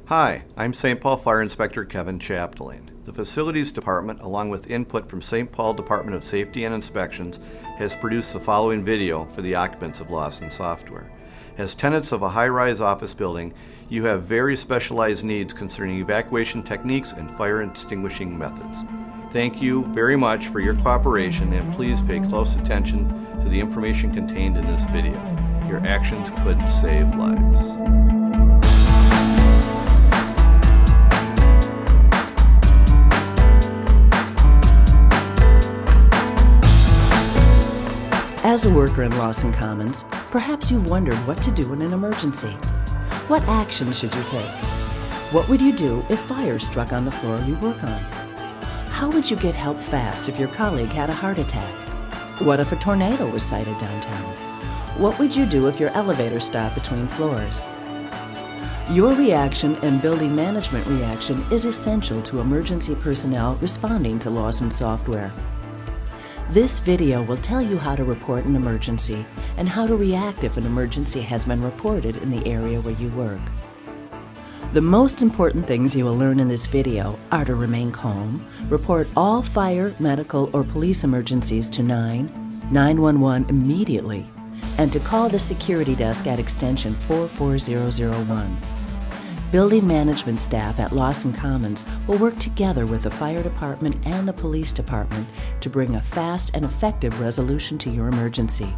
Hi, I'm St. Paul Fire Inspector Kevin Chapdelaine. The Facilities Department, along with input from St. Paul Department of Safety and Inspections, has produced the following video for the occupants of Lawson Software. As tenants of a high-rise office building, you have very specialized needs concerning evacuation techniques and fire extinguishing methods. Thank you very much for your cooperation, and please pay close attention to the information contained in this video. Your actions could save lives. As a worker in Lawson Commons, perhaps you've wondered what to do in an emergency. What action should you take? What would you do if fire struck on the floor you work on? How would you get help fast if your colleague had a heart attack? What if a tornado was sighted downtown? What would you do if your elevator stopped between floors? Your reaction and building management reaction is essential to emergency personnel responding to Lawson software. This video will tell you how to report an emergency and how to react if an emergency has been reported in the area where you work. The most important things you will learn in this video are to remain calm, report all fire, medical, or police emergencies to 911 immediately, and to call the security desk at extension 44001. Building management staff at Lawson Commons will work together with the fire department and the police department to bring a fast and effective resolution to your emergency.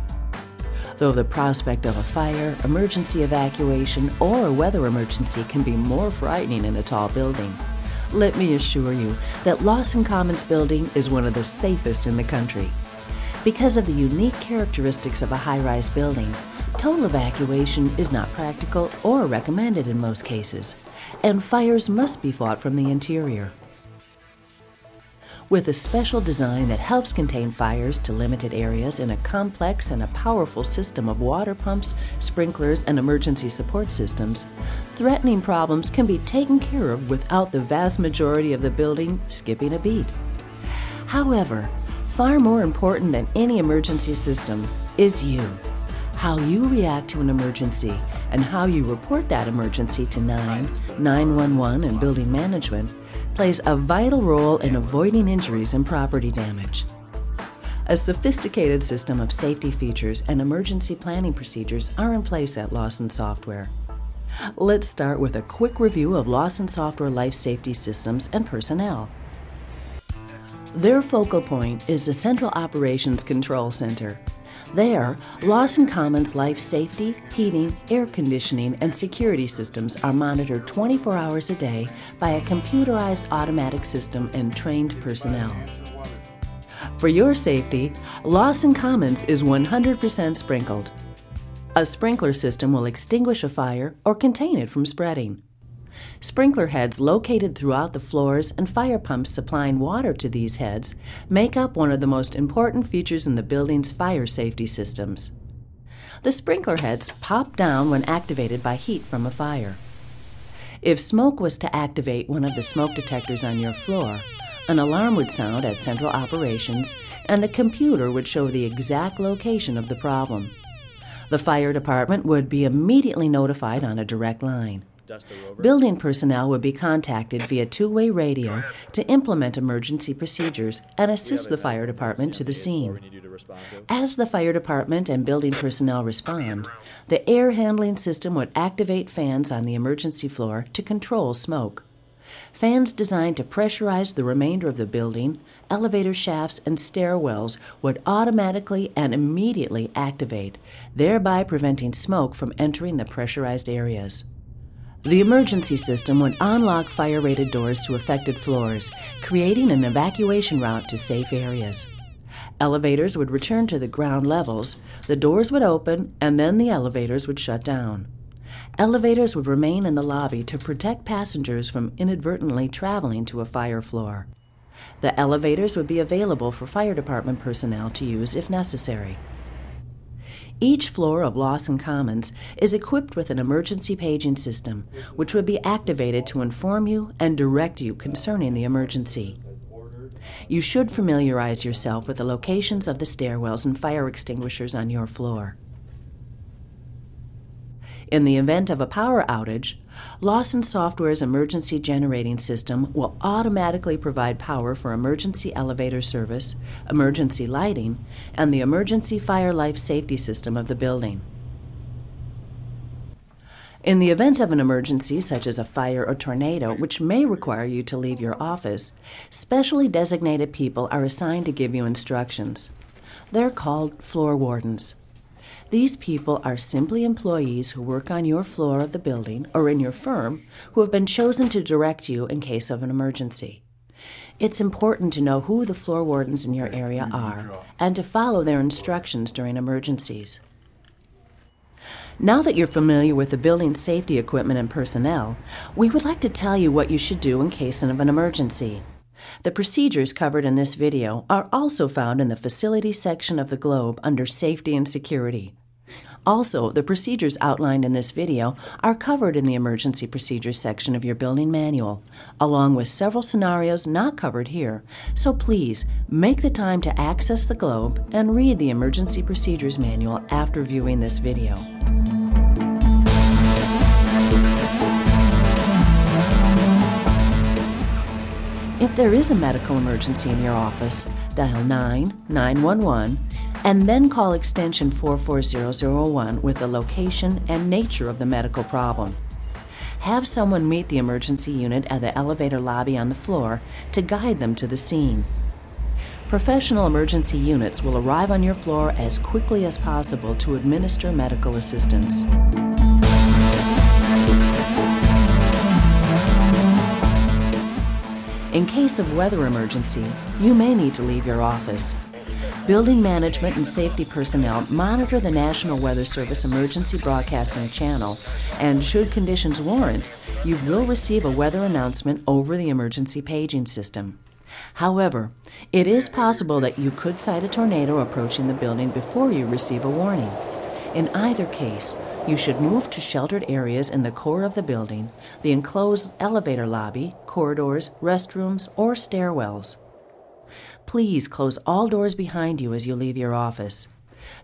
Though the prospect of a fire, emergency evacuation, or a weather emergency can be more frightening in a tall building, let me assure you that Lawson Commons building is one of the safest in the country. Because of the unique characteristics of a high-rise building, total evacuation is not practical or recommended in most cases, and fires must be fought from the interior. With a special design that helps contain fires to limited areas in a complex and a powerful system of water pumps, sprinklers, and emergency support systems, threatening problems can be taken care of without the vast majority of the building skipping a beat. However, far more important than any emergency system is you. How you react to an emergency and how you report that emergency to 911 and building management plays a vital role in avoiding injuries and property damage. A sophisticated system of safety features and emergency planning procedures are in place at Lawson Software. Let's start with a quick review of Lawson Software life safety systems and personnel. Their focal point is the Central Operations Control Center. There, Lawson Commons life safety, heating, air conditioning, and security systems are monitored 24 hours a day by a computerized automatic system and trained personnel. For your safety, Lawson Commons is 100% sprinkled. A sprinkler system will extinguish a fire or contain it from spreading. Sprinkler heads located throughout the floors and fire pumps supplying water to these heads make up one of the most important features in the building's fire safety systems. The sprinkler heads pop down when activated by heat from a fire. If smoke was to activate one of the smoke detectors on your floor, an alarm would sound at Central Operations and the computer would show the exact location of the problem. The fire department would be immediately notified on a direct line. Building personnel would be contacted via two-way radio to implement emergency procedures and assist the fire department to the scene. As the fire department and building personnel respond, the air handling system would activate fans on the emergency floor to control smoke. Fans designed to pressurize the remainder of the building, elevator shafts, and stairwells would automatically and immediately activate, thereby preventing smoke from entering the pressurized areas. The emergency system would unlock fire-rated doors to affected floors, creating an evacuation route to safe areas. Elevators would return to the ground levels, the doors would open, and then the elevators would shut down. Elevators would remain in the lobby to protect passengers from inadvertently traveling to a fire floor. The elevators would be available for fire department personnel to use if necessary. Each floor of Lawson Commons is equipped with an emergency paging system, which would be activated to inform you and direct you concerning the emergency. You should familiarize yourself with the locations of the stairwells and fire extinguishers on your floor. In the event of a power outage, Lawson Software's emergency generating system will automatically provide power for emergency elevator service, emergency lighting, and the emergency fire life safety system of the building. In the event of an emergency, such as a fire or tornado, which may require you to leave your office, specially designated people are assigned to give you instructions. They're called floor wardens. These people are simply employees who work on your floor of the building or in your firm who have been chosen to direct you in case of an emergency. It's important to know who the floor wardens in your area are and to follow their instructions during emergencies. Now that you're familiar with the building safety equipment and personnel, we would like to tell you what you should do in case of an emergency. The procedures covered in this video are also found in the Facilities section of the Globe under Safety and Security. Also, the procedures outlined in this video are covered in the Emergency Procedures section of your building manual, along with several scenarios not covered here, so please make the time to access the Globe and read the Emergency Procedures Manual after viewing this video. If there is a medical emergency in your office, dial 911 and then call extension 44001 with the location and nature of the medical problem. Have someone meet the emergency unit at the elevator lobby on the floor to guide them to the scene. Professional emergency units will arrive on your floor as quickly as possible to administer medical assistance. In case of weather emergency, you may need to leave your office. Building management and safety personnel monitor the National Weather Service Emergency Broadcasting Channel, and should conditions warrant, you will receive a weather announcement over the emergency paging system. However, it is possible that you could sight a tornado approaching the building before you receive a warning. In either case, you should move to sheltered areas in the core of the building, the enclosed elevator lobby, corridors, restrooms, or stairwells. Please close all doors behind you as you leave your office.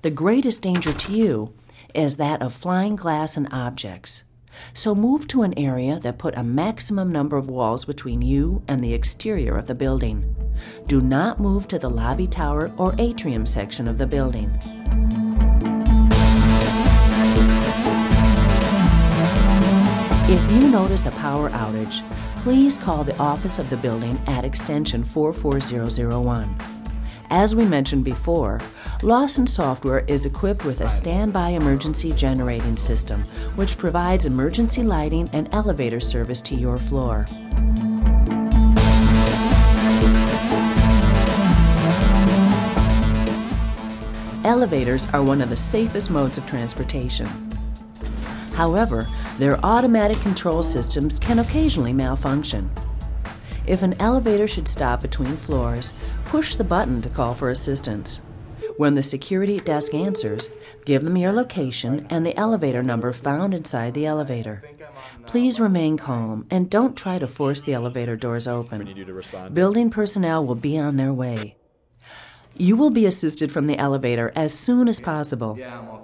The greatest danger to you is that of flying glass and objects. So move to an area that put a maximum number of walls between you and the exterior of the building. Do not move to the lobby tower or atrium section of the building. If you notice a power outage, please call the office of the building at extension 44001. As we mentioned before, Lawson Software is equipped with a standby emergency generating system, which provides emergency lighting and elevator service to your floor. Elevators are one of the safest modes of transportation. However, their automatic control systems can occasionally malfunction. If an elevator should stop between floors, push the button to call for assistance. When the security desk answers, give them your location and the elevator number found inside the elevator. Please remain calm and don't try to force the elevator doors open. Building personnel will be on their way. You will be assisted from the elevator as soon as possible.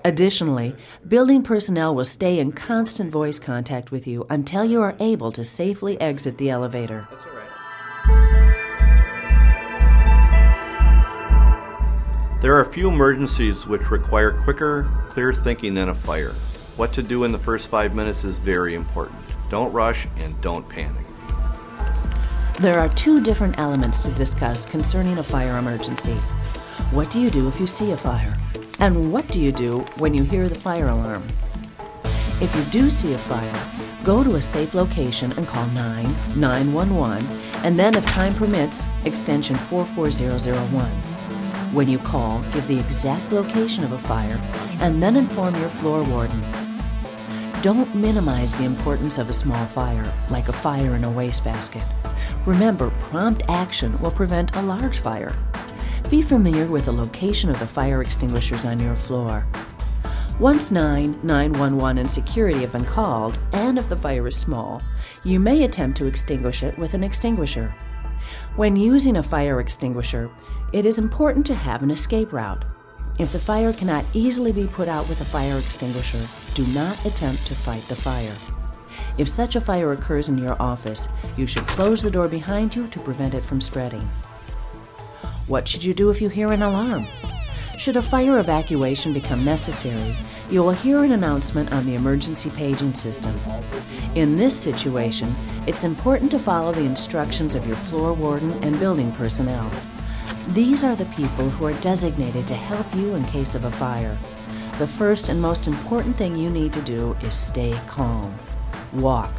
Additionally, building personnel will stay in constant voice contact with you until you are able to safely exit the elevator. That's all right. There are a few emergencies which require quicker, clear thinking than a fire. What to do in the first 5 minutes is very important. Don't rush and don't panic. There are two different elements to discuss concerning a fire emergency. What do you do if you see a fire? And what do you do when you hear the fire alarm? If you do see a fire, go to a safe location and call 911, and then if time permits, extension 44001. When you call, give the exact location of a fire, and then inform your floor warden. Don't minimize the importance of a small fire, like a fire in a wastebasket. Remember, prompt action will prevent a large fire. Be familiar with the location of the fire extinguishers on your floor. Once 911 and security have been called, and if the fire is small, you may attempt to extinguish it with an extinguisher. When using a fire extinguisher, it is important to have an escape route. If the fire cannot easily be put out with a fire extinguisher, do not attempt to fight the fire. If such a fire occurs in your office, you should close the door behind you to prevent it from spreading. What should you do if you hear an alarm? Should a fire evacuation become necessary, you will hear an announcement on the emergency paging system. In this situation, it's important to follow the instructions of your floor warden and building personnel. These are the people who are designated to help you in case of a fire. The first and most important thing you need to do is stay calm. Walk.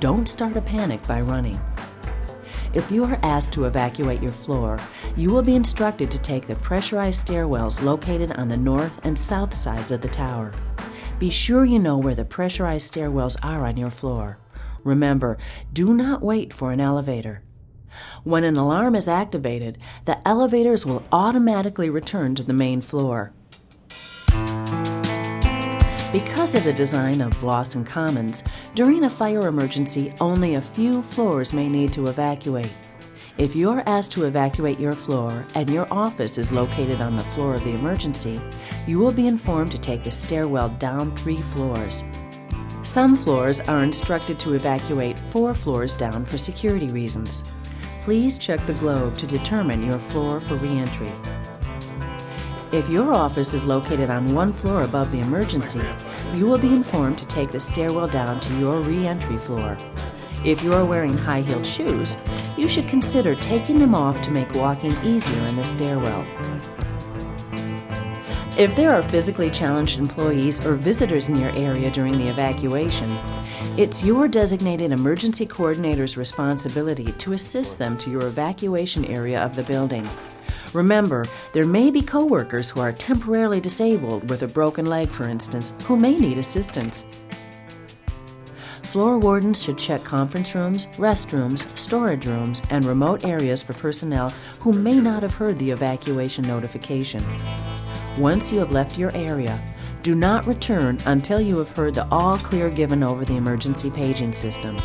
Don't start a panic by running. If you are asked to evacuate your floor, you will be instructed to take the pressurized stairwells located on the north and south sides of the tower. Be sure you know where the pressurized stairwells are on your floor. Remember, do not wait for an elevator. When an alarm is activated, the elevators will automatically return to the main floor. Because of the design of Lawson Commons, during a fire emergency, only a few floors may need to evacuate. If you're asked to evacuate your floor and your office is located on the floor of the emergency, you will be informed to take the stairwell down 3 floors. Some floors are instructed to evacuate 4 floors down for security reasons. Please check the globe to determine your floor for re-entry. If your office is located on 1 floor above the emergency, you will be informed to take the stairwell down to your re-entry floor. If you are wearing high-heeled shoes, you should consider taking them off to make walking easier in the stairwell. If there are physically challenged employees or visitors in your area during the evacuation, it's your designated emergency coordinator's responsibility to assist them to your evacuation area of the building. Remember, there may be coworkers who are temporarily disabled with a broken leg, for instance, who may need assistance. Floor wardens should check conference rooms, restrooms, storage rooms, and remote areas for personnel who may not have heard the evacuation notification. Once you have left your area, do not return until you have heard the all clear given over the emergency paging system.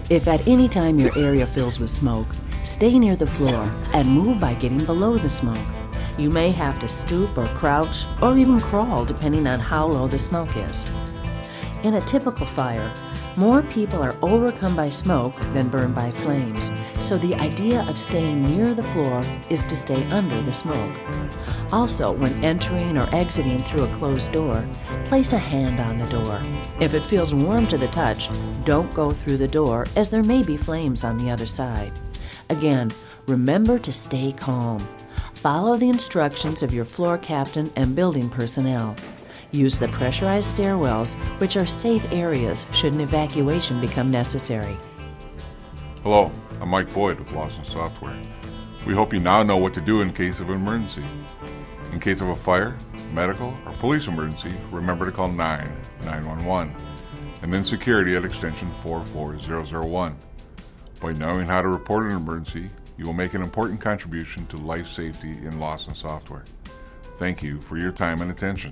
If at any time your area fills with smoke, stay near the floor and move by getting below the smoke. You may have to stoop or crouch or even crawl depending on how low the smoke is. In a typical fire, more people are overcome by smoke than burned by flames, so the idea of staying near the floor is to stay under the smoke. Also, when entering or exiting through a closed door, place a hand on the door. If it feels warm to the touch, don't go through the door as there may be flames on the other side. Again, remember to stay calm. Follow the instructions of your floor captain and building personnel. Use the pressurized stairwells, which are safe areas should an evacuation become necessary. Hello, I'm Mike Boyd with Lawson Software. We hope you now know what to do in case of an emergency. In case of a fire, medical, or police emergency, remember to call 911, and then security at extension 44001. By knowing how to report an emergency, you will make an important contribution to life safety in Lawson Software. Thank you for your time and attention.